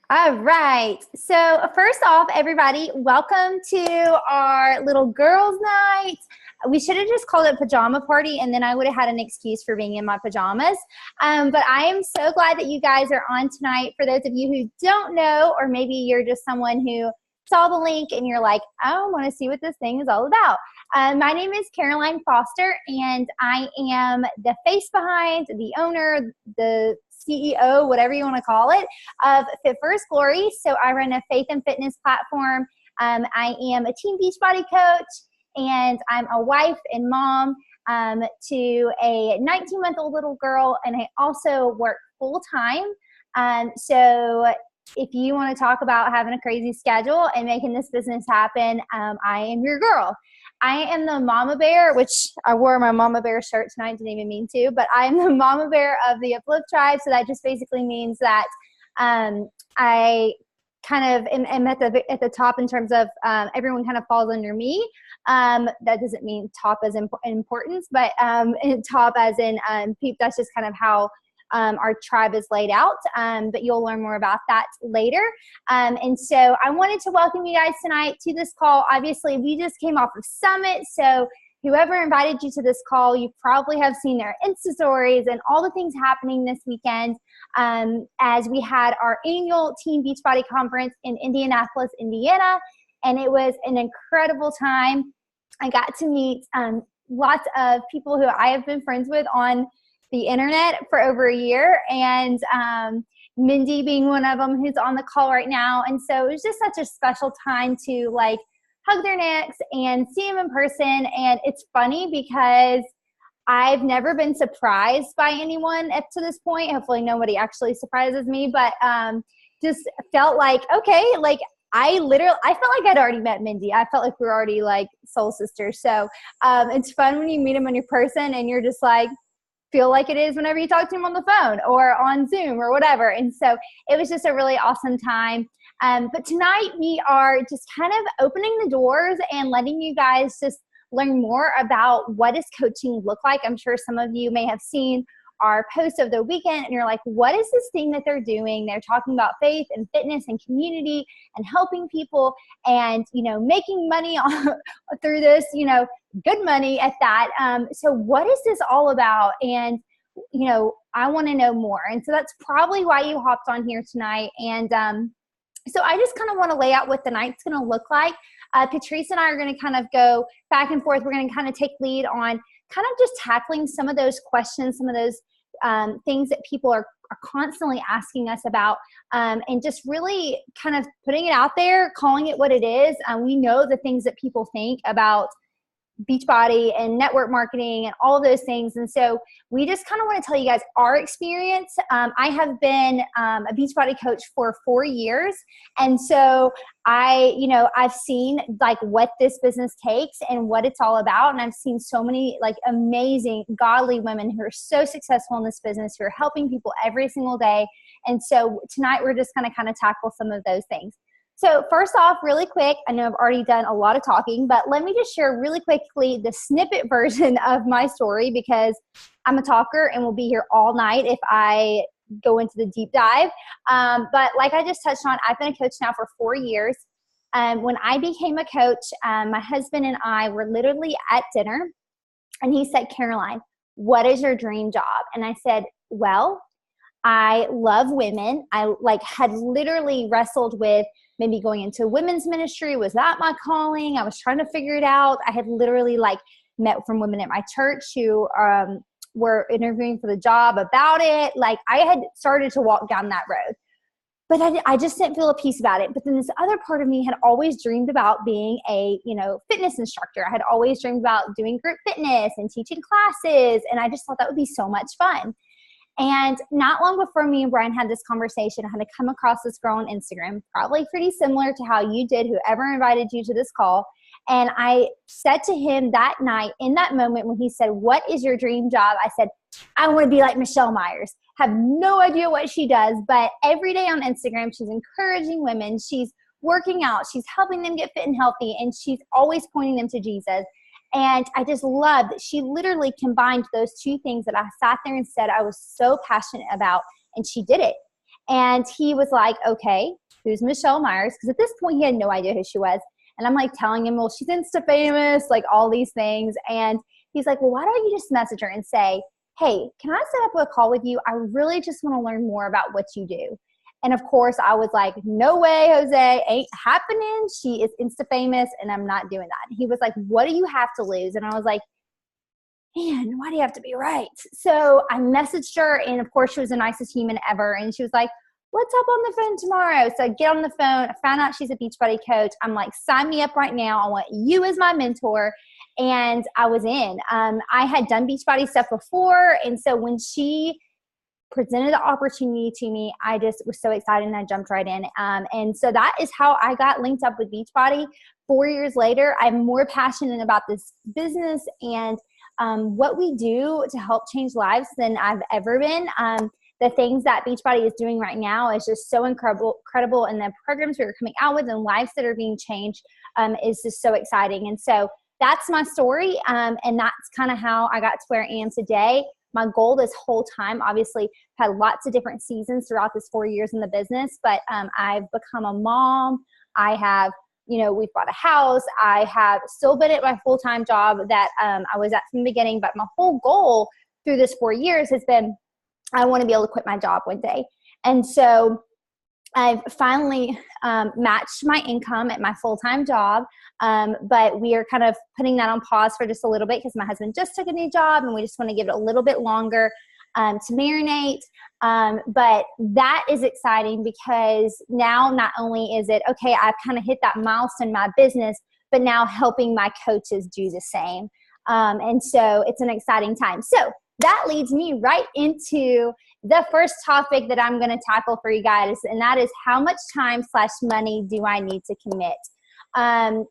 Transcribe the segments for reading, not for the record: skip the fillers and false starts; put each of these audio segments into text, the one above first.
All right. So first off, everybody, welcome to our little girls' night. We should have just called it pajama party, and then I would have had an excuse for being in my pajamas. But I am so glad that you guys are on tonight. For those of you who don't know, or maybe you're just someone who saw the link and you're like, I want to see what this thing is all about. My name is Caroline Foster, and I am the face behind, the owner, the CEO, whatever you want to call it, of Fit for His Glory. So I run a faith and fitness platform. I am a teen Beachbody coach, and I'm a wife and mom to a 19-month-old little girl, and I also work full-time. So if you want to talk about having a crazy schedule and making this business happen, I am your girl. I am the mama bear, which I wore my mama bear shirt tonight, didn't even mean to, but I am the mama bear of the upLIFT tribe. So that just basically means that I kind of am at the top in terms of everyone kind of falls under me. That doesn't mean top as in importance, but top as in that's just kind of how our tribe is laid out, but you'll learn more about that later. And so I wanted to welcome you guys tonight to this call. Obviously, we just came off of Summit, so whoever invited you to this call, you probably have seen their Insta stories and all the things happening this weekend as we had our annual Teen Beachbody Conference in Indianapolis, Indiana, and it was an incredible time. I got to meet lots of people who I have been friends with on the internet for over a year, and Mindy being one of them who's on the call right now. And so it was just such a special time to like hug their necks and see them in person. And it's funny because I've never been surprised by anyone up to this point. Hopefully nobody actually surprises me, but just felt like, okay, like I felt like I'd already met Mindy. I felt like we were already like soul sisters. So it's fun when you meet them in person and you're just like, feel like it is whenever you talk to them on the phone or on Zoom or whatever. And so it was just a really awesome time. But tonight we are just kind of opening the doors and letting you guys just learn more about what does coaching look like. I'm sure some of you may have seen our post of the weekend and you're like, what is this thing that they're doing? They're talking about faith and fitness and community and helping people and, making money through this, good money at that. So what is this all about? And, I want to know more. And so that's probably why you hopped on here tonight. And so I just kind of want to lay out what the night's going to look like. Patrice and I are going to kind of go back and forth. We're going to kind of take lead on kind of just tackling some of those questions, some of those things that people are constantly asking us about, and just really kind of putting it out there, calling it what it is. We know the things that people think about Beachbody and network marketing and all of those things. And so we just kind of want to tell you guys our experience. I have been a Beachbody coach for 4 years. And so I've seen like what this business takes and what it's all about. And I've seen so many like amazing godly women who are so successful in this business, who are helping people every single day. And so tonight we're just going to kind of tackle some of those things. So first off, really quick, I know I've already done a lot of talking, but let me just share really quickly the snippet version of my story because I'm a talker and will be here all night if I go into the deep dive. But like I just touched on, I've been a coach now for 4 years. When I became a coach, my husband and I were literally at dinner and he said, Caroline, what is your dream job? And I said, well, I love women. I had literally wrestled with maybe going into women's ministry. Was that my calling? I was trying to figure it out. I had literally met from women at my church who were interviewing for the job about it. I had started to walk down that road, but I just didn't feel a peace about it. But then this other part of me had always dreamed about being a, fitness instructor. I had always dreamed about doing group fitness and teaching classes. And I just thought that would be so much fun. And not long before me and Brian had this conversation, I had to come across this girl on Instagram, probably pretty similar to how you did, whoever invited you to this call. And I said to him that night, in that moment when he said, what is your dream job? I said, I want to be like Michelle Myers. Have no idea what she does, but every day on Instagram, she's encouraging women. She's working out. She's helping them get fit and healthy. And she's always pointing them to Jesus. And I just loved that she literally combined those two things that I sat there and said I was so passionate about, and she did it. And he was like, okay, who's Michelle Myers? Because at this point, he had no idea who she was. And I'm like telling him, well, she's Insta famous, like all these things. And he's like, well, why don't you just message her and say, hey, can I set up a call with you? I really just want to learn more about what you do. And of course, I was like, no way, Jose, ain't happening. She is Insta famous and I'm not doing that. And he was like, what do you have to lose? And I was like, man, why do you have to be right? So I messaged her, and of course, she was the nicest human ever. And she was like, let's hop on the phone tomorrow. So I get on the phone. I found out she's a Beachbody coach. I'm like, sign me up right now. I want you as my mentor. And I was in. I had done Beachbody stuff before. And so when she presented the opportunity to me, I just was so excited and I jumped right in. And so that is how I got linked up with Beachbody. 4 years later, I'm more passionate about this business and what we do to help change lives than I've ever been. The things that Beachbody is doing right now is just so incredible, and the programs we're coming out with and lives that are being changed is just so exciting. And so that's my story, and that's kind of how I got to where I am today. My goal this whole time, obviously, had lots of different seasons throughout this 4 years in the business, but I've become a mom. I have, we've bought a house. I have still been at my full-time job that I was at from the beginning, but my whole goal through this 4 years has been, I want to be able to quit my job one day. And so I've finally matched my income at my full-time job, but we are kind of putting that on pause for just a little bit because my husband just took a new job and we just want to give it a little bit longer to marinate. But that is exciting because now not only is it, okay, I've kind of hit that milestone in my business, but now helping my coaches do the same. And so it's an exciting time. So that leads me right into the first topic that I'm going to tackle for you guys, and that is how much time/money do I need to commit?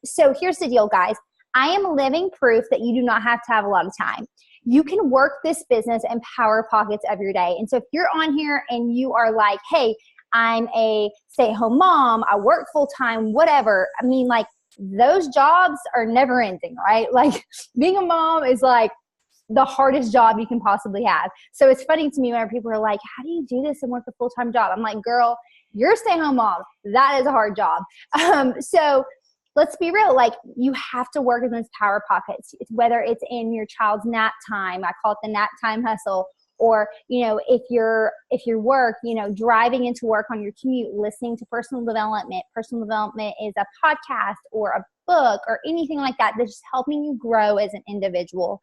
So here's the deal, guys. I am living proof that you do not have to have a lot of time. You can work this business in power pockets of your day. And so if you're on here and you are like, hey, I'm a stay-at-home mom, I work full-time, whatever. I mean, like, those jobs are never ending, right? Like, being a mom is like the hardest job you can possibly have. So it's funny to me when people are like, how do you do this and work a full-time job? I'm like, girl, you're a stay-at-home mom. That is a hard job. So let's be real. Like, you have to work in those power pockets, whether it's in your child's nap time. I call it the nap time hustle. Or, if you're work, driving into work on your commute, listening to personal development. Personal development is a podcast or a book or anything like that that's just helping you grow as an individual.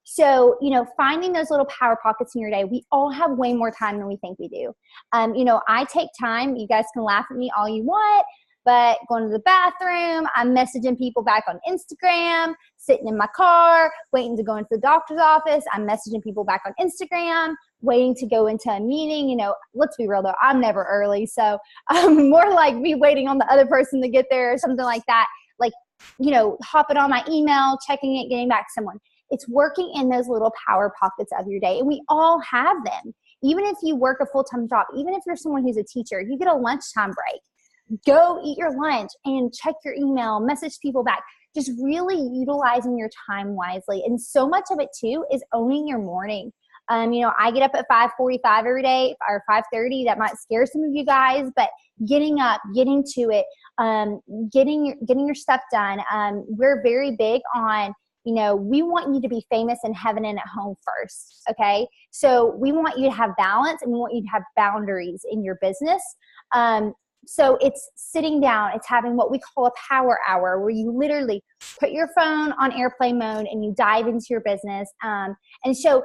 So, finding those little power pockets in your day, we all have way more time than we think we do. I take time. You guys can laugh at me all you want, but going to the bathroom, I'm messaging people back on Instagram, sitting in my car, waiting to go into the doctor's office. I'm messaging people back on Instagram, waiting to go into a meeting. Let's be real though, I'm never early. So I'm more like me waiting on the other person to get there or something like that. Like, hopping on my email, checking it, getting back to someone. It's working in those little power pockets of your day. And we all have them. Even if you work a full-time job, even if you're someone who's a teacher, you get a lunchtime break. Go eat your lunch and check your email, message people back, just really utilizing your time wisely. And so much of it too is owning your morning. I get up at 5:45 every day or 5:30. That might scare some of you guys, but getting up, getting to it, getting your stuff done. We're very big on, we want you to be famous in heaven and at home first. Okay. So we want you to have balance and we want you to have boundaries in your business. So it's sitting down, it's having what we call a power hour where you literally put your phone on airplane mode and you dive into your business. And so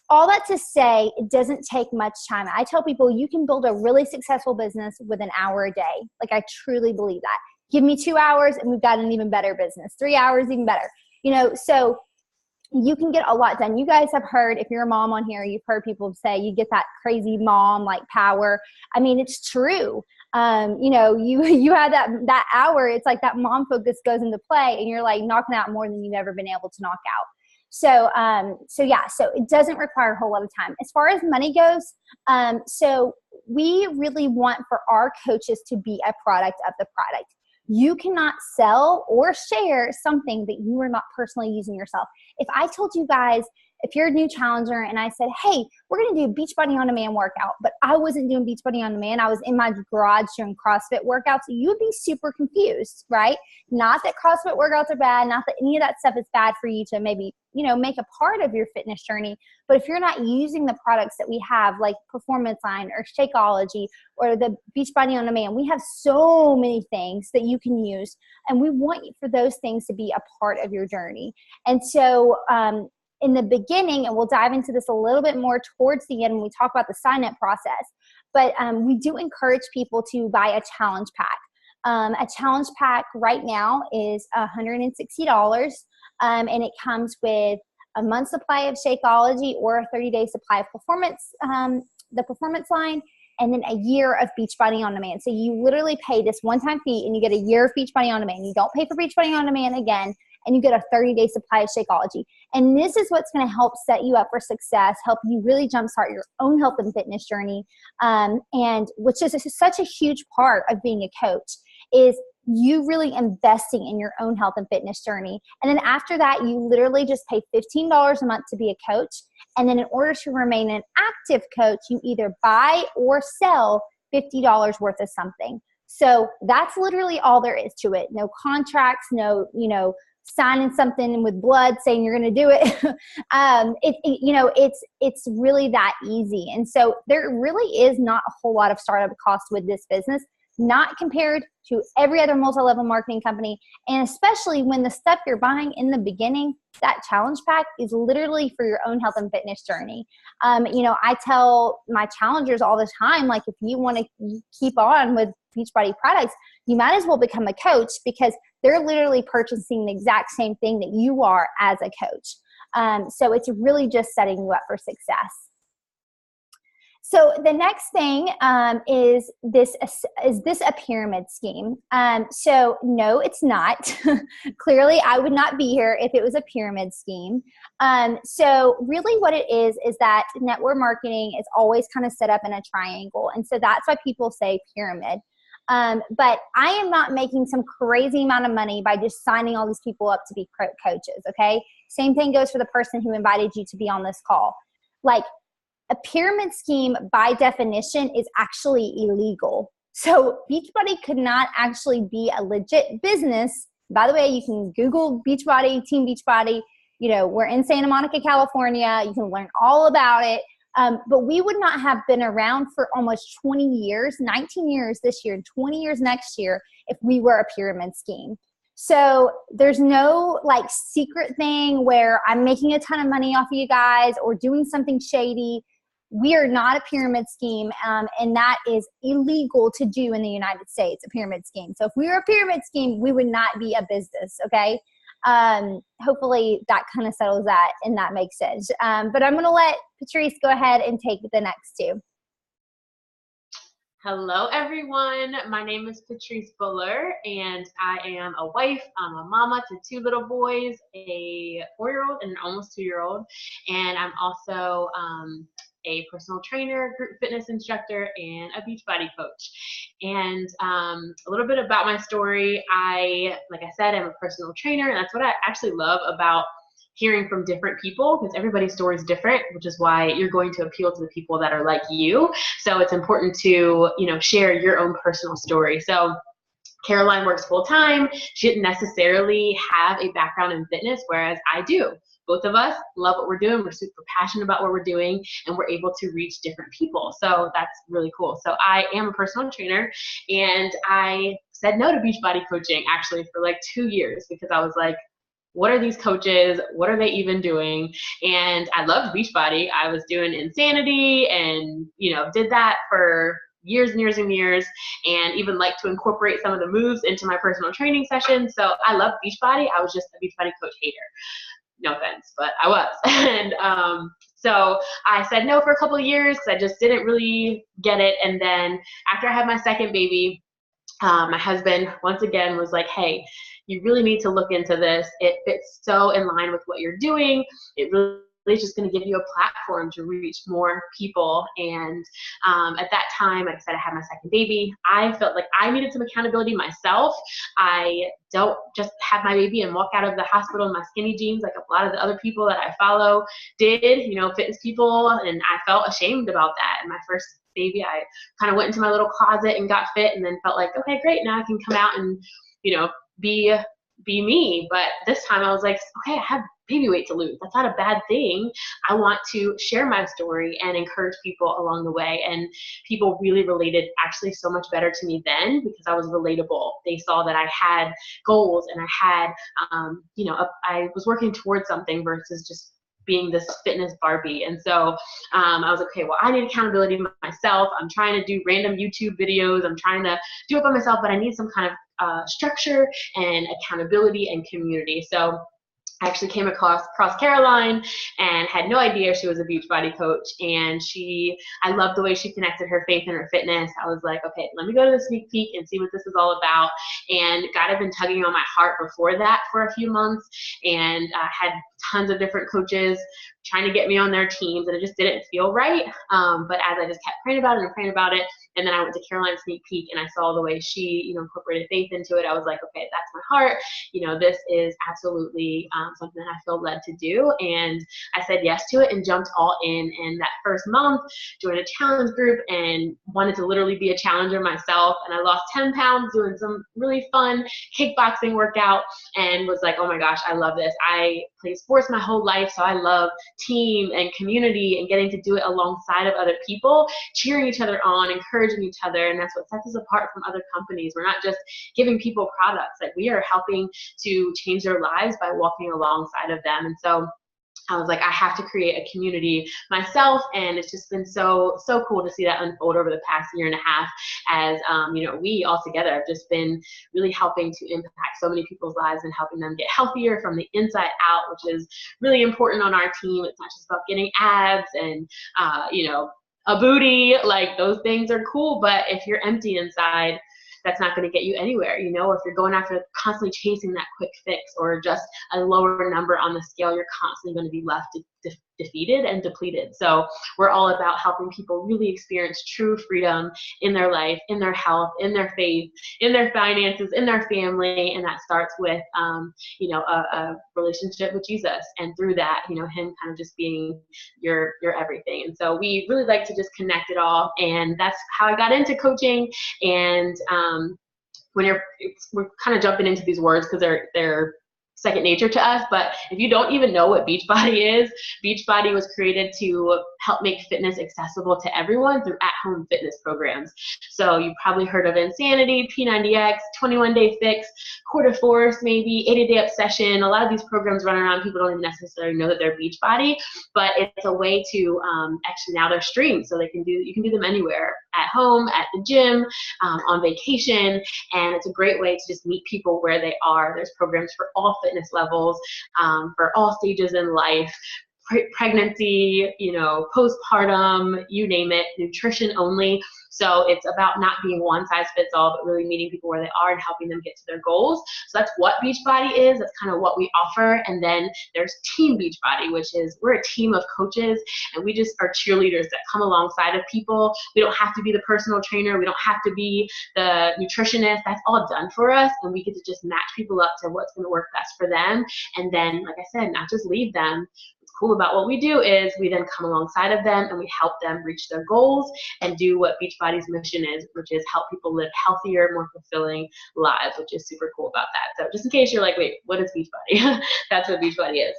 all that to say, it doesn't take much time. I tell people you can build a really successful business with an hour a day. Like, I truly believe that. Give me 2 hours and we've got an even better business. 3 hours, even better. So you can get a lot done. You guys have heard, if you're a mom on here, you've heard people say you get that crazy mom like power. I mean, it's true. You have that hour, it's like that mom focus goes into play and you're like knocking out more than you've ever been able to knock out. So it doesn't require a whole lot of time. As far as money goes, so we really want for our coaches to be a product of the product. You cannot sell or share something that you are not personally using yourself. If I told you guys, if you're a new challenger and I said, hey, we're going to do Beachbody On Demand workout, but I wasn't doing Beachbody On Demand. I was in my garage doing CrossFit workouts. You would be super confused, right? Not that CrossFit workouts are bad, not that any of that stuff is bad for you to maybe, make a part of your fitness journey. But if you're not using the products that we have, like Performance Line or Shakeology or the Beachbody On Demand, we have so many things that you can use. And we want for those things to be a part of your journey. And so in the beginning, and we'll dive into this a little bit more towards the end when we talk about the sign-up process, but we do encourage people to buy a challenge pack. A challenge pack right now is $160, and it comes with a month's supply of Shakeology or a 30-day supply of the Performance Line, and then a year of Beachbody On Demand. So you literally pay this one-time fee, and you get a year of Beachbody On Demand. You don't pay for Beachbody On Demand again, and you get a 30-day supply of Shakeology. And this is what's going to help set you up for success, help you really jumpstart your own health and fitness journey, and which is such a huge part of being a coach, is you really investing in your own health and fitness journey. And then after that, you literally just pay $15 a month to be a coach. And then in order to remain an active coach, you either buy or sell $50 worth of something. So that's literally all there is to it. No contracts, no, signing something with blood saying you're going to do it. It's really that easy. And so there really is not a whole lot of startup cost with this business, not compared to every other multi-level marketing company. And especially when the stuff you're buying in the beginning, that challenge pack is literally for your own health and fitness journey. I tell my challengers all the time, like, if you want to keep on with Beachbody products, you might as well become a coach, because they're literally purchasing the exact same thing that you are as a coach. So it's really just setting you up for success. So the next thing is this a pyramid scheme? So no, it's not. Clearly, I would not be here if it was a pyramid scheme. So really what it is that network marketing is always kind of set up in a triangle. And so that's why people say pyramid. But I am not making some crazy amount of money by just signing all these people up to be coaches, okay? Same thing goes for the person who invited you to be on this call. Like, a pyramid scheme, by definition, is actually illegal. So Beachbody could not actually be a legit business. By the way, you can Google Beachbody, Team Beachbody. We're in Santa Monica, California. You can learn all about it. But we would not have been around for almost 20 years, 19 years this year, 20 years next year, if we were a pyramid scheme. So there's no secret thing where I'm making a ton of money off of you guys or doing something shady. We are not a pyramid scheme, and that is illegal to do in the United States, a pyramid scheme. So if we were a pyramid scheme, we would not be a business, okay? Hopefully that kind of settles that and that makes sense. But I'm going to let Patrice go ahead and take the next two. Hello, everyone. My name is Patrice Buller, and I am a wife. I'm a mama to two little boys, a 4-year-old and an almost 2-year-old. And I'm also a personal trainer, group fitness instructor, and a Beachbody coach. And a little bit about my story. Like I said, I'm a personal trainer, and that's what I actually love about hearing from different people, because everybody's story is different, which is why you're going to appeal to the people that are like you. So it's important to, share your own personal story. So Caroline works full time. She didn't necessarily have a background in fitness, whereas I do. Both of us love what we're doing. We're super passionate about what we're doing, and we're able to reach different people. So that's really cool. So I am a personal trainer, and I said no to Beachbody coaching actually for 2 years, because I was like, what are these coaches? What are they even doing? And I loved Beachbody. I was doing Insanity and, did that for years and years and years, and even like to incorporate some of the moves into my personal training sessions. So I love Beachbody. I was just a Beachbody coach hater. No offense, but I was. And so I said no for a couple of years because I just didn't really get it. And then after I had my second baby, my husband once again was like, hey, you really need to look into this. It fits so in line with what you're doing. It really is just going to give you a platform to reach more people. And at that time, like I said, I had my second baby. I felt like I needed some accountability myself. I don't just have my baby and walk out of the hospital in my skinny jeans like a lot of the other people that I follow did, you know, fitness people, and I felt ashamed about that. And my first baby, I kind of went into my little closet and got fit, and then felt like, okay, great, now I can come out and, you know, be me. But this time I was like, okay, I have baby weight to lose. That's not a bad thing. I want to share my story and encourage people along the way. And people really related actually so much better to me then, because I was relatable. They saw that I had goals and I had, you know, I was working towards something versus just being this fitness Barbie. And so I was like, okay, well, I need accountability myself. I'm trying to do random YouTube videos. I'm trying to do it by myself, but I need some kind of structure and accountability and community. So I actually came across Caroline and had no idea she was a Beachbody coach. And I loved the way she connected her faith and her fitness. I was like, okay, let me go to the sneak peek and see what this is all about. And God had been tugging on my heart before that for a few months, and had tons of different coaches trying to get me on their teams, and it just didn't feel right. But as I just kept praying about it and praying about it, and then I went to Caroline's sneak peek and I saw the way she, you know, incorporated faith into it. I was like, okay, that's my heart. You know, this is absolutely something that I feel led to do. And I said yes to it and jumped all in. And that first month, joined a challenge group and wanted to literally be a challenger myself. And I lost 10 pounds doing some really fun kickboxing workout, and was like, oh my gosh, I love this. I played sports my whole life, so I love team and community and getting to do it alongside of other people, cheering each other on, encouraging each other. And that's what sets us apart from other companies. We're not just giving people products, like we are helping to change their lives by walking alongside of them. And so I was like, I have to create a community myself, and it's just been so cool to see that unfold over the past year and a half. As you know, we all together have just been really helping to impact so many people's lives and helping them get healthier from the inside out, which is really important on our team. It's not just about getting abs and you know, a booty. Like, those things are cool, but if you're empty inside, that's not going to get you anywhere. You know, if you're going after constantly chasing that quick fix or just a lower number on the scale, you're constantly going to be left defeated and depleted. So we're all about helping people really experience true freedom in their life, in their health, in their faith, in their finances, in their family. And that starts with, you know, a relationship with Jesus. And through that, you know, him kind of just being your everything. And so we really like to just connect it all. And that's how I got into coaching. And we're kind of jumping into these words because they're second nature to us, but if you don't even know what Beachbody is, Beachbody was created to help make fitness accessible to everyone through at-home fitness programs. So you've probably heard of Insanity, P90X, 21-Day Fix, Core to Force, maybe 80-Day Obsession. A lot of these programs run around. People don't even necessarily know that they're Beachbody, but it's a way to actually, now they're streamed, so you can do them anywhere, at home, at the gym, on vacation, and it's a great way to just meet people where they are. There's programs for all fitness levels, for all stages in life, pregnancy, you know, postpartum, you name it, nutrition only. So it's about not being one size fits all, but really meeting people where they are and helping them get to their goals. So that's what Beachbody is. That's kind of what we offer. And then there's Team Beachbody, which is, we're a team of coaches, and we just are cheerleaders that come alongside of people. We don't have to be the personal trainer. We don't have to be the nutritionist. That's all done for us. And we get to just match people up to what's going to work best for them. And then, like I said, not just leave them. What's cool about what we do is we then come alongside of them and we help them reach their goals and do what Beachbody's mission is, which is help people live healthier, more fulfilling lives, which is super cool about that. So just in case you're like, wait, what is Beachbody? That's what Beachbody is.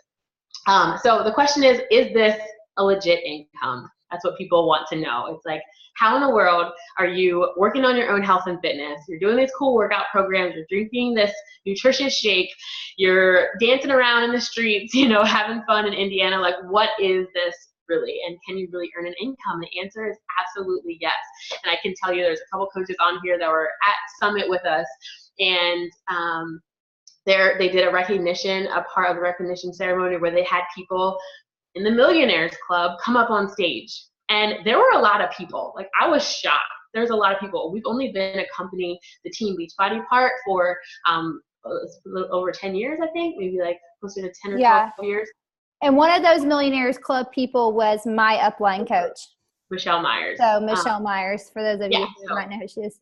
So the question is this a legit income? That's what people want to know. It's like, how in the world are you working on your own health and fitness? You're doing these cool workout programs. You're drinking this nutritious shake. You're dancing around in the streets, you know, having fun in Indiana. Like, what is this really? And can you really earn an income? The answer is absolutely yes. And I can tell you there's a couple coaches on here that were at Summit with us. And they did a part of the recognition ceremony where they had people in the Millionaires Club come up on stage. And there were a lot of people. Like, I was shocked. There's a lot of people. We've only been a company, the Team Beachbody part, for a little over 10 years, I think, maybe like closer to 10 or 12 years. And one of those Millionaires Club people was my upline coach, Michelle Myers. So Michelle Myers, for those of you who might know who she is.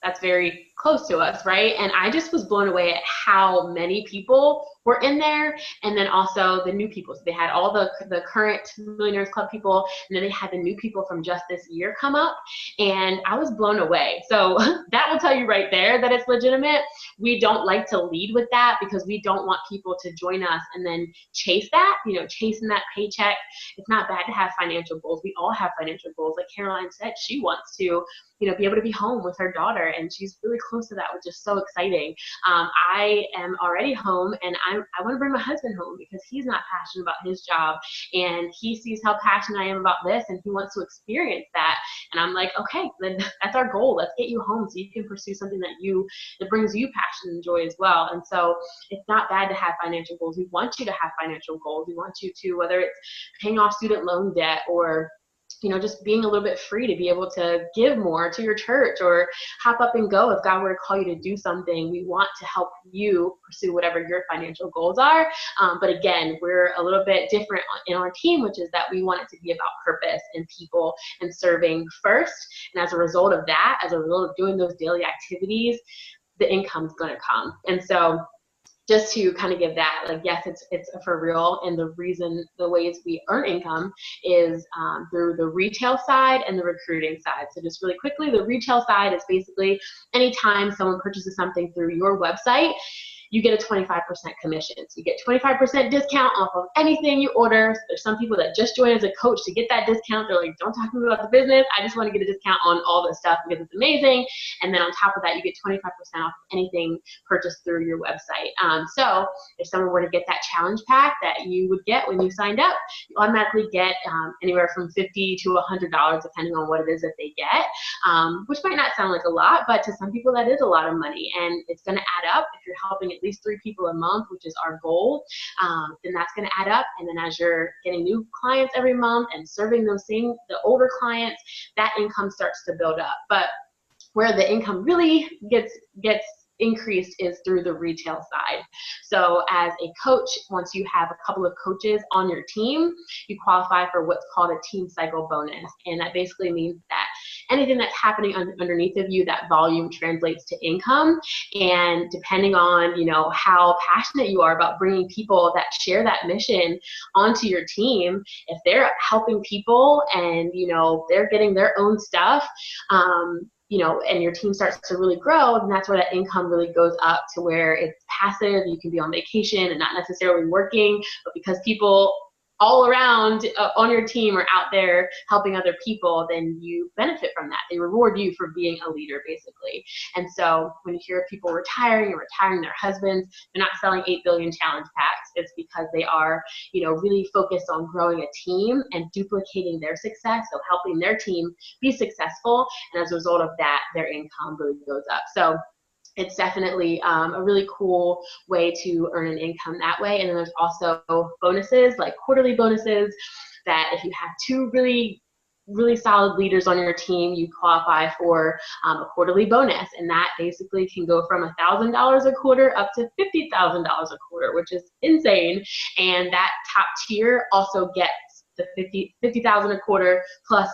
That's very close to us, right? And I just was blown away at how many people were in there, and then also the new people. So they had all the current Millionaires Club people, and then they had the new people from just this year come up, and I was blown away. So that will tell you right there that it's legitimate. We don't like to lead with that because we don't want people to join us and then chase that, chasing that paycheck. It's not bad to have financial goals. We all have financial goals. Like Caroline said, she wants to be able to be home with her daughter, and she's really close to that, which is so exciting. I am already home, and I want to bring my husband home because he's not passionate about his job, and he sees how passionate I am about this, and he wants to experience that. And I'm like, okay, then that's our goal. Let's get you home so you can pursue something that brings you passion and joy as well. And so it's not bad to have financial goals. We want you to have financial goals. We want you to, whether it's paying off student loan debt or just being a little bit free to be able to give more to your church or hop up and go if God were to call you to do something. We want to help you pursue whatever your financial goals are. But again, we're a little bit different in our team, which is that we want it to be about purpose and people and serving first. And as a result of that, as a result of doing those daily activities, the income's going to come. And so just to kind of give that, yes, it's for real. And the ways we earn income is through the retail side and the recruiting side. So just really quickly, the retail side is basically anytime someone purchases something through your website, you get a 25% commission. So you get 25% discount off of anything you order. So there's some people that just join as a coach to get that discount. They're like, don't talk to me about the business. I just want to get a discount on all this stuff because it's amazing. And then on top of that, you get 25% off of anything purchased through your website. So if someone were to get that challenge pack that you would get when you signed up, you automatically get anywhere from $50 to $100 depending on what it is that they get, which might not sound like a lot, but to some people that is a lot of money, and it's going to add up. If you're helping at least 3 people a month, which is our goal, then that's going to add up. And then as you're getting new clients every month and serving the older clients, that income starts to build up. But where the income really gets increased is through the retail side. So as a coach, once you have a couple of coaches on your team, you qualify for what's called a team cycle bonus. And that basically means that anything that's happening underneath of you, that volume translates to income. And depending on, how passionate you are about bringing people that share that mission onto your team, if they're helping people and, they're getting their own stuff, and your team starts to really grow, and that's where that income really goes up to where it's passive. You can be on vacation and not necessarily working, but because people all around on your team are out there helping other people, then you benefit from that. They reward you for being a leader, basically. And so when you hear people retiring their husbands, they're not selling 8 billion challenge packs. It's because they are, really focused on growing a team and duplicating their success, so helping their team be successful. And as a result of that, their income really goes up. So it's definitely a really cool way to earn an income that way. And then there's also bonuses, like quarterly bonuses, that if you have 2 really, really solid leaders on your team, you qualify for a quarterly bonus. And that basically can go from $1,000 a quarter up to $50,000 a quarter, which is insane. And that top tier also gets the $50,000 a quarter plus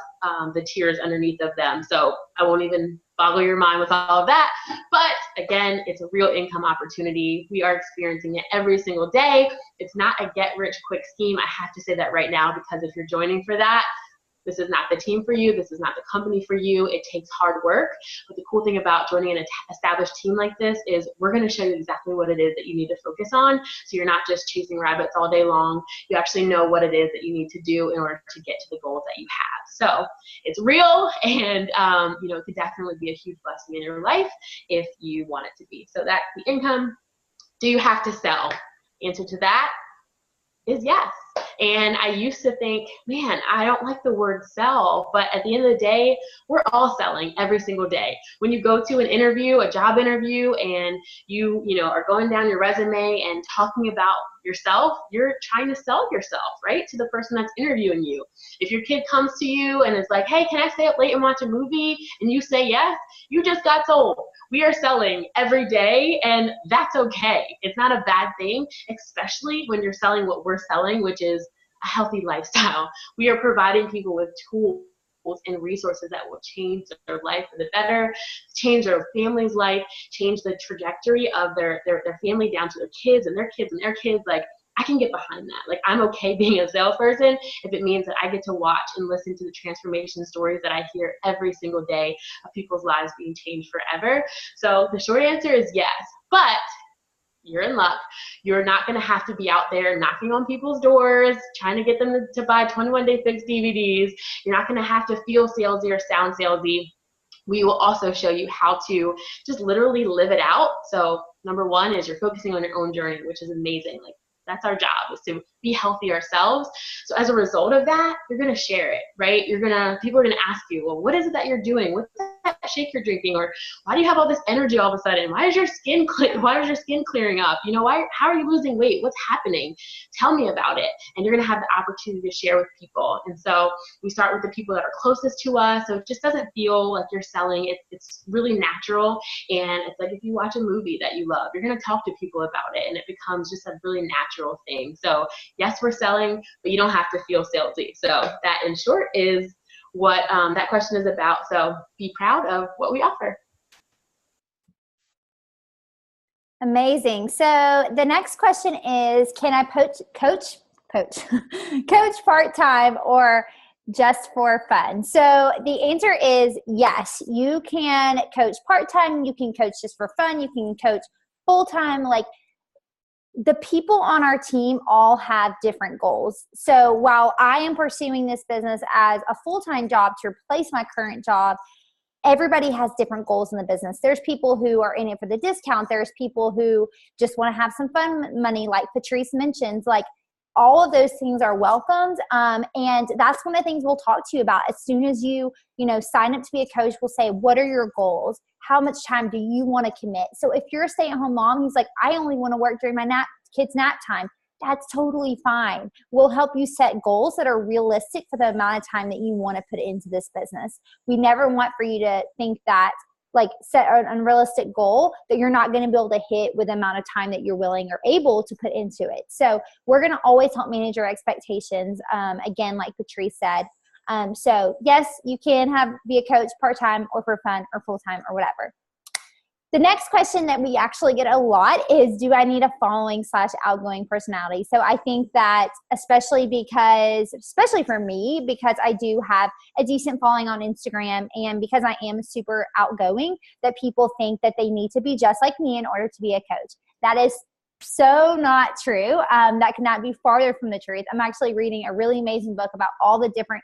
the tiers underneath of them. So I won't even boggle your mind with all of that. But again, it's a real income opportunity. We are experiencing it every single day. It's not a get rich quick scheme. I have to say that right now, because if you're joining for that, this is not the team for you. This is not the company for you. It takes hard work. But the cool thing about joining an established team like this is we're going to show you exactly what it is that you need to focus on. So you're not just chasing rabbits all day long. You actually know what it is that you need to do in order to get to the goals that you have. So it's real, and it could definitely be a huge blessing in your life if you want it to be. So that's the income. Do you have to sell? Answer to that is yes. And I used to think, man, I don't like the word sell, but at the end of the day, we're all selling every single day. When you go to an interview, a job interview, and you are going down your resume and talking about yourself, you're trying to sell yourself, right, to the person that's interviewing you. If your kid comes to you and is like, hey, can I stay up late and watch a movie? And you say yes, you just got sold. We are selling every day, and that's okay. It's not a bad thing, especially when you're selling what we're selling, which is a healthy lifestyle. We are providing people with tools and resources that will change their life for the better, change their family's life, change the trajectory of their family down to their kids and their kids and their kids. Like, I can get behind that. Like, I'm okay being a salesperson if it means that I get to watch and listen to the transformation stories that I hear every single day of people's lives being changed forever. So the short answer is yes, but you're in luck. You're not going to have to be out there knocking on people's doors, trying to get them to buy 21 Day Fix DVDs. You're not going to have to feel salesy or sound salesy. We will also show you how to just literally live it out. So number one is you're focusing on your own journey, which is amazing. Like, that's our job, is to be healthy ourselves. So as a result of that, you're going to share it, right? People are going to ask you, well, what is it that you're doing? What's that shake you're drinking? Or why do you have all this energy all of a sudden? Why is your skin clearing up? How are you losing weight? What's happening? Tell me about it. And you're going to have the opportunity to share with people. And so we start with the people that are closest to us. So it just doesn't feel like you're selling. It's really natural. And it's like if you watch a movie that you love, you're going to talk to people about it, and it becomes just a really natural thing. So yes, we're selling, but you don't have to feel salesy. So that, in short, is what that question is about. So be proud of what we offer. Amazing. So the next question is, can I coach part-time or just for fun? So the answer is yes. You can coach part-time. You can coach just for fun. You can coach full-time. Like, the people on our team all have different goals. So while I am pursuing this business as a full-time job to replace my current job, everybody has different goals in the business. There's people who are in it for the discount. There's people who just want to have some fun money, like Patrice mentions. Like, all of those things are welcomed. And that's one of the things we'll talk to you about. As soon as you sign up to be a coach, we'll say, what are your goals? How much time do you want to commit? So if you're a stay-at-home mom, he's like, I only want to work during my kids' nap time. That's totally fine. We'll help you set goals that are realistic for the amount of time that you want to put into this business. We never want for you to think that, like, set an unrealistic goal that you're not going to be able to hit with the amount of time that you're willing or able to put into it. So we're going to always help manage your expectations. Again, like Patrice said. So yes, you can be a coach part-time or for fun or full-time or whatever. The next question that we actually get a lot is, do I need a following/outgoing personality? So I think that especially for me, because I do have a decent following on Instagram, and because I am super outgoing, that people think that they need to be just like me in order to be a coach. That is so not true. That could not be farther from the truth. I'm actually reading a really amazing book about all the different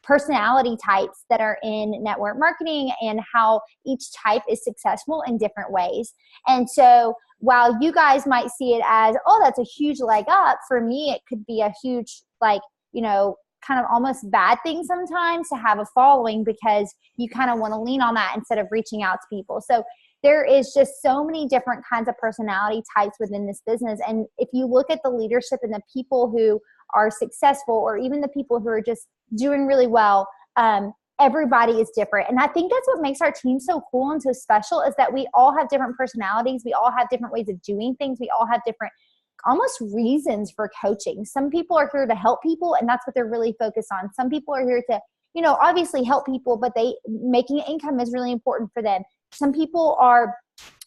personality types that are in network marketing and how each type is successful in different ways. And so while you guys might see it as, oh, that's a huge leg up, for me, it could be a huge, kind of almost bad thing sometimes to have a following, because you kind of want to lean on that instead of reaching out to people. So there is just so many different kinds of personality types within this business. And if you look at the leadership and the people who are successful, or even the people who are just doing really well, everybody is different. And I think that's what makes our team so cool and so special, is that we all have different personalities. We all have different ways of doing things. We all have different almost reasons for coaching. Some people are here to help people, and that's what they're really focused on. Some people are here to, obviously help people, but making income is really important for them. Some people are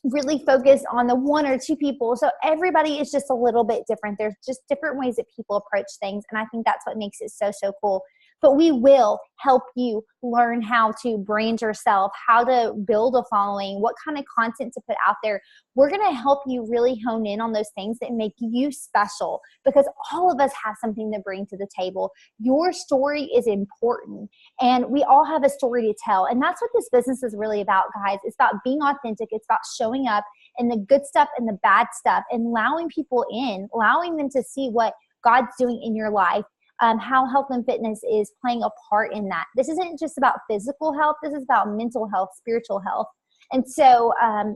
really focused on the one or two people. So everybody is just a little bit different. There's just different ways that people approach things. And I think that's what makes it so, so cool. But we will help you learn how to brand yourself, how to build a following, what kind of content to put out there. We're going to help you really hone in on those things that make you special, because all of us have something to bring to the table. Your story is important, and we all have a story to tell. And that's what this business is really about, guys. It's about being authentic. It's about showing up in the good stuff and the bad stuff, and allowing people in, allowing them to see what God's doing in your life. How health and fitness is playing a part in that. This isn't just about physical health. This is about mental health, spiritual health. And so,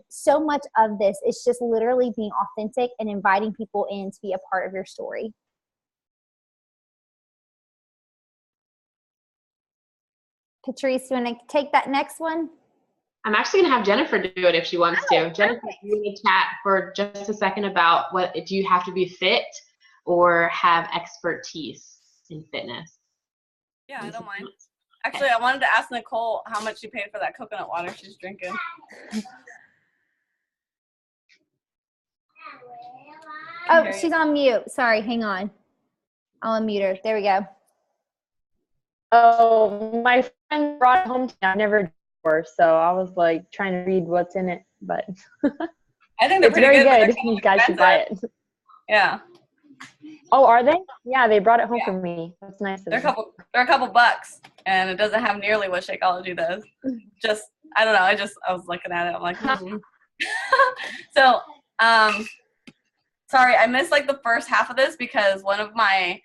so much of this is just literally being authentic and inviting people in to be a part of your story. Patrice, you want to take that next one? I'm actually going to have Jennifer do it if she wants to. Jennifer, perfect. you want to chat for just a second about what, do you have to be fit or have expertise in fitness? Yeah, I don't mind. Actually, I wanted to ask Nicole how much she paid for that coconut water she's drinking. Oh, she's on mute. Sorry, hang on. I'll unmute her. There we go. Oh, my friend brought it home to me. I've never done it before, so I was like trying to read what's in it, but I think they're it's pretty very good. good. You guys should buy it. Yeah. Oh, are they? Yeah, they brought it home for me. That's nice. They're a couple bucks, and it doesn't have nearly what Shakeology does. Just, I don't know. I was looking at it. I'm like, So, sorry, I missed like the first half of this because one of my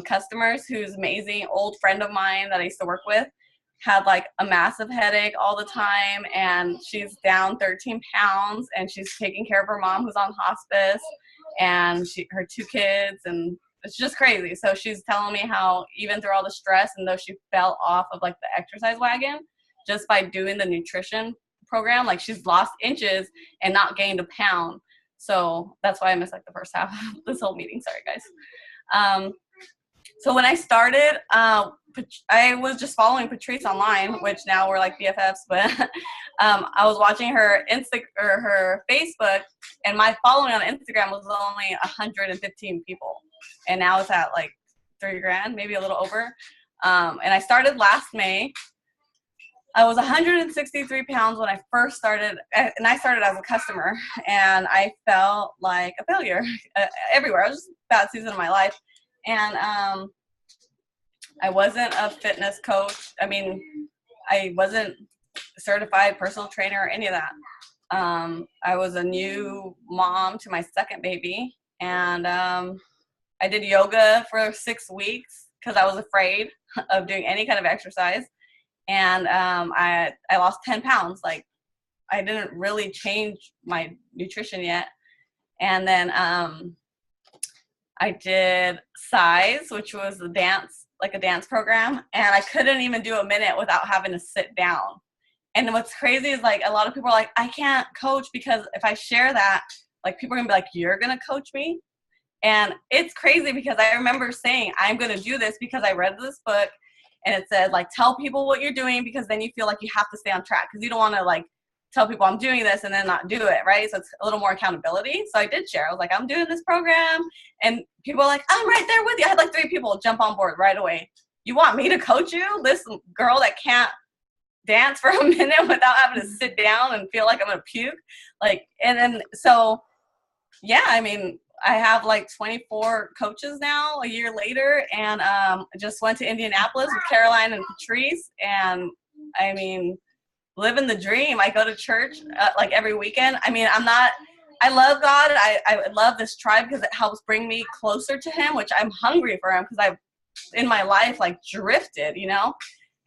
customers, who's amazing, old friend of mine that I used to work with, had like a massive headache all the time, and she's down 13 pounds, and she's taking care of her mom who's on hospice, and her 2 kids, and it's just crazy. So she's telling me how even through all the stress, and though she fell off of like the exercise wagon, just by doing the nutrition program, like she's lost inches and not gained a pound. So that's why I missed like the first half of this whole meeting. Sorry, guys. So when I started, I was just following Patrice online, which now we're like BFFs, but I was watching her her Facebook, and my following on Instagram was only 115 people, and now it's at like 3 grand, maybe a little over. And I started last May. I was 163 pounds when I first started, and I started as a customer, and I felt like a failure everywhere. It was just a bad season of my life. And I wasn't a fitness coach. I mean, I wasn't a certified personal trainer or any of that. I was a new mom to my second baby, and I did yoga for 6 weeks because I was afraid of doing any kind of exercise. And I lost 10 pounds. Like, I didn't really change my nutrition yet. And then I did Size, which was a dance program, and I couldn't even do a minute without having to sit down. And what's crazy is like a lot of people are like, I can't coach because if I share that, like people are gonna be like, you're gonna coach me? And it's crazy because I remember saying, I'm gonna do this because I read this book, and it said like, tell people what you're doing because then you feel like you have to stay on track because you don't want to like tell people I'm doing this and then not do it, right? So it's a little more accountability. So I did share. I was like, I'm doing this program, and people are like, I'm right there with you. I had like 3 people jump on board right away. You want me to coach you? This girl that can't dance for a minute without having to sit down and feel like I'm gonna puke? Like, and then so yeah, I mean, I have like 24 coaches now a year later, and I just went to Indianapolis with Caroline and Patrice, and I mean, living the dream. I go to church like every weekend. I mean, I love God. I love this tribe because it helps bring me closer to him, which I'm hungry for him because I've in my life like drifted, you know?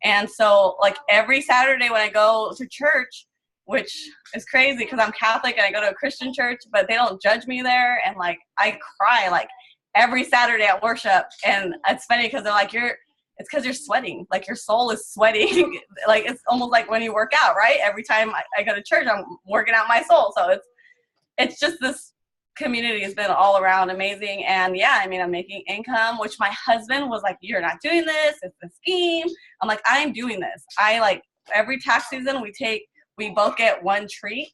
And so like every Saturday when I go to church, which is crazy because I'm Catholic and I go to a Christian church, but they don't judge me there. And like, I cry like every Saturday at worship. And it's funny because they're like, it's because you're sweating. Like your soul is sweating. Like it's almost like when you work out, right? Every time I go to church, I'm working out my soul. So it's just this community has been all around amazing. And yeah, I mean, I'm making income, which my husband was like, you're not doing this. It's a scheme. I'm like, I'm doing this. I like every tax season we both get one treat.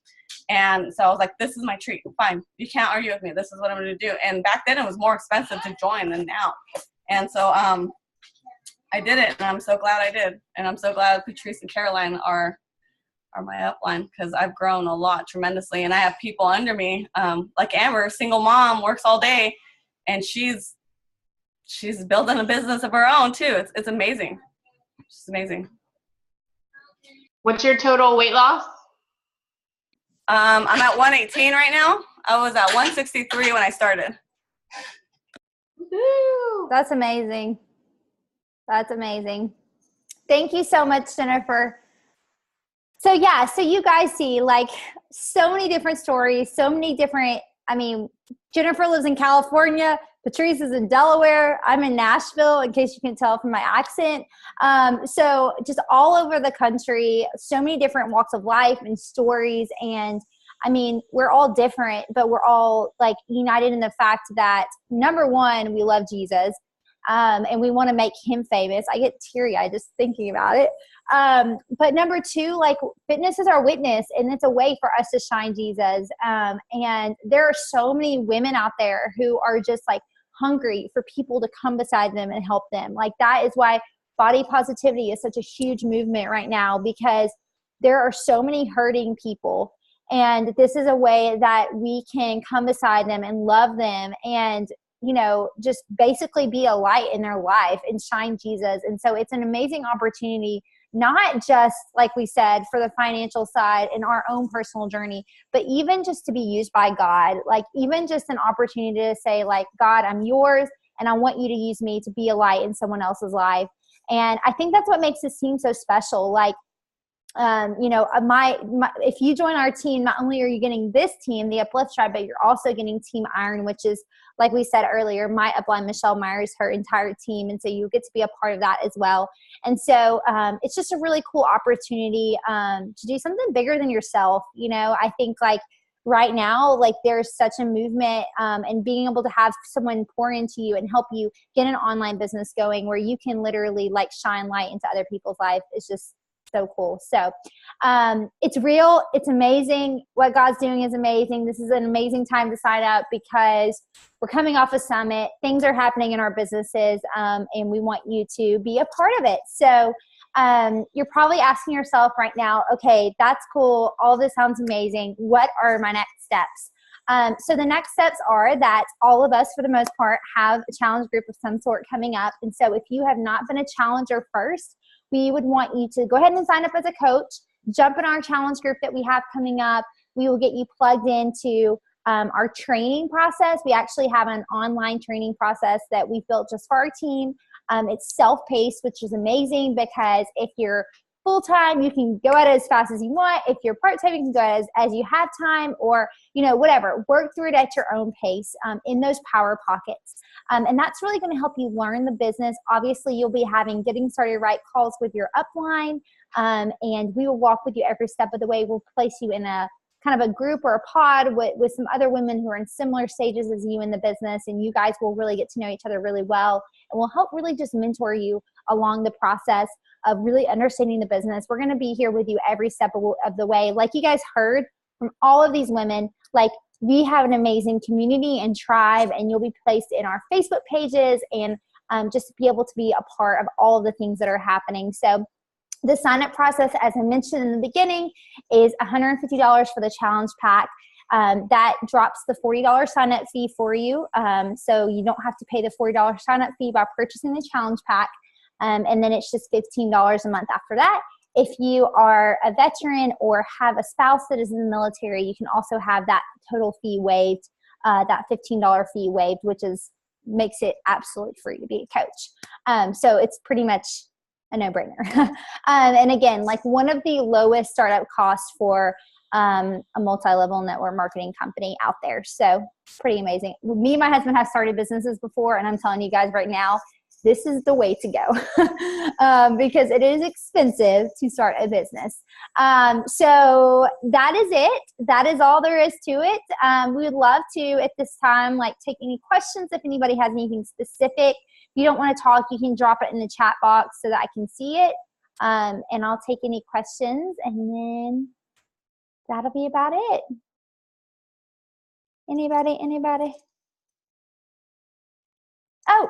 And so I was like, this is my treat. Fine. You can't argue with me. This is what I'm going to do. And back then it was more expensive to join than now. And so, I did it, and I'm so glad I did. And I'm so glad Patrice and Caroline are my upline because I've grown a lot tremendously. And I have people under me, like Amber, single mom, works all day, and she's building a business of her own too. It's amazing. It's amazing. What's your total weight loss? I'm at 118 right now. I was at 163 when I started. Woo! That's amazing. That's amazing. Thank you so much, Jennifer. So yeah, so you guys see like so many different stories, so many different, I mean, Jennifer lives in California, Patrice is in Delaware, I'm in Nashville, in case you can tell from my accent. So just all over the country, so many different walks of life and stories. And I mean, we're all different, but we're all like united in the fact that number one, we love Jesus. And we want to make him famous. I get teary-eyed just thinking about it. But number two, like fitness is our witness, and it's a way for us to shine Jesus. And there are so many women out there who are just like hungry for people to come beside them and help them. Like that is why body positivity is such a huge movement right now, because there are so many hurting people. And this is a way that we can come beside them and love them and, you know, just basically be a light in their life and shine Jesus. And so it's an amazing opportunity, not just like we said for the financial side in our own personal journey, but even just to be used by God, like even just an opportunity to say like, God, I'm yours and I want you to use me to be a light in someone else's life. And I think that's what makes this team so special. Like, you know, if you join our team, not only are you getting this team, the Uplift Tribe, but you're also getting Team Iron, which is, like we said earlier, my upline, Michelle Myers, her entire team. And so you get to be a part of that as well. And so it's just a really cool opportunity to do something bigger than yourself. You know, I think like right now, like there's such a movement and being able to have someone pour into you and help you get an online business going where you can literally like shine light into other people's life is just so cool. So it's real. It's amazing. What God's doing is amazing. This is an amazing time to sign up because we're coming off a summit. Things are happening in our businesses, and we want you to be a part of it. So you're probably asking yourself right now, okay, that's cool. All this sounds amazing. What are my next steps? So the next steps are that all of us, for the most part, have a challenge group of some sort coming up. And so if you have not been a challenger first, we would want you to go ahead and sign up as a coach, jump in our challenge group that we have coming up. We will get you plugged into our training process. We actually have an online training process that we built just for our team. It's self-paced, which is amazing because if you're full-time, you can go at it as fast as you want. If you're part-time, you can go at it as you have time, or, you know, whatever. Work through it at your own pace in those power pockets. And that's really going to help you learn the business. Obviously, you'll be having getting started right calls with your upline, and we will walk with you every step of the way. We'll place you in a kind of a group or a pod with some other women who are in similar stages as you in the business, and you guys will really get to know each other really well, and we'll help really just mentor you along the process of really understanding the business. We're going to be here with you every step of the way. Like you guys heard from all of these women, like we have an amazing community and tribe, and you'll be placed in our Facebook pages and just to be able to be a part of all of the things that are happening. So the sign-up process, as I mentioned in the beginning, is $150 for the challenge pack. That drops the $40 sign-up fee for you. So you don't have to pay the $40 sign-up fee by purchasing the challenge pack. And then it's just $15 a month after that. If you are a veteran or have a spouse that is in the military, you can also have that total fee waived, that $15 fee waived, which makes it absolutely free to be a coach. So it's pretty much a no-brainer. And again, like one of the lowest startup costs for a multi-level network marketing company out there. So pretty amazing. Me and my husband have started businesses before, and I'm telling you guys right now, this is the way to go because it is expensive to start a business. So that is it. That is all there is to it. We would love to, at this time, like take any questions. If anybody has anything specific, if you don't want to talk, you can drop it in the chat box so that I can see it. And I'll take any questions, and then that'll be about it. Anybody? Oh.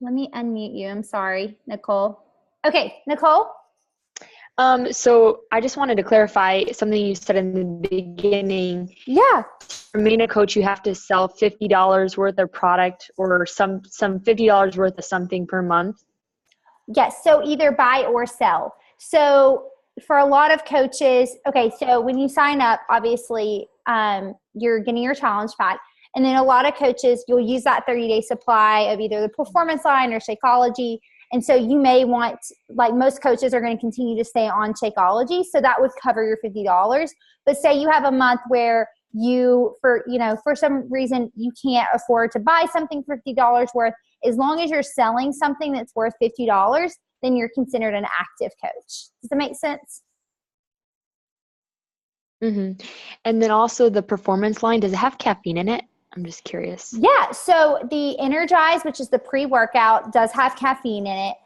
Let me unmute you. I'm sorry, Nicole. Okay, Nicole? So I just wanted to clarify something you said in the beginning. Yeah. For being a coach, you have to sell $50 worth of product or some $50 worth of something per month. Yes, so either buy or sell. So for a lot of coaches, okay, so when you sign up, obviously you're getting your challenge pack. And then a lot of coaches, you'll use that 30-day supply of either the performance line or Shakeology. And so you may want, like most coaches are going to continue to stay on Shakeology. So that would cover your $50. But say you have a month where you, for some reason you can't afford to buy something for $50 worth, as long as you're selling something that's worth $50, then you're considered an active coach. Does that make sense? Mm-hmm. And then also the performance line, does it have caffeine in it? I'm just curious. Yeah. So the Energize, which is the pre-workout, does have caffeine in it.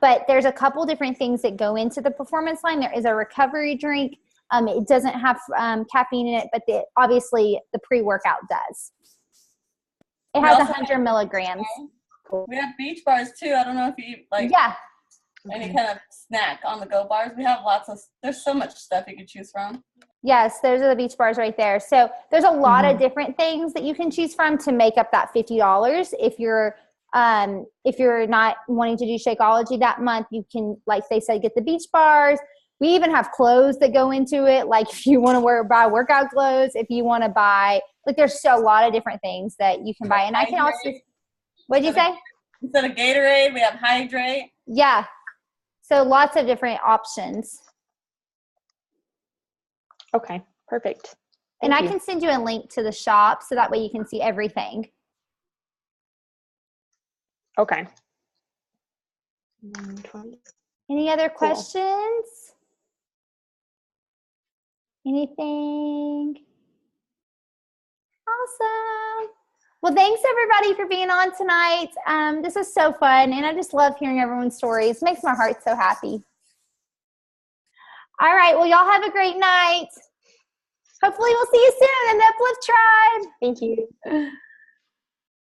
But there's a couple different things that go into the performance line. There is a recovery drink. It doesn't have caffeine in it, but obviously the pre-workout does. It has 100 milligrams. We have beach bars too. I don't know if you eat like any kind of snack on the go bars. We have there's so much stuff you can choose from. Yes, those are the beach bars right there. So there's a lot of different things that you can choose from to make up that $50. If you're not wanting to do Shakeology that month, you can, like they said, get the beach bars. We even have clothes that go into it. Like if you want to buy workout clothes, if you want to buy, like there's a lot of different things that you can buy. And I can also, what'd you say? Instead of Gatorade, we have Hydrate. Yeah. So lots of different options. Okay, perfect. And I can send you a link to the shop so that way you can see everything. Okay. Any other questions? Anything? Awesome. Well, thanks everybody for being on tonight. This was so fun, and I just love hearing everyone's stories. It makes my heart so happy. All right. Well, y'all have a great night. Hopefully we'll see you soon in the upLIFT tribe. Thank you.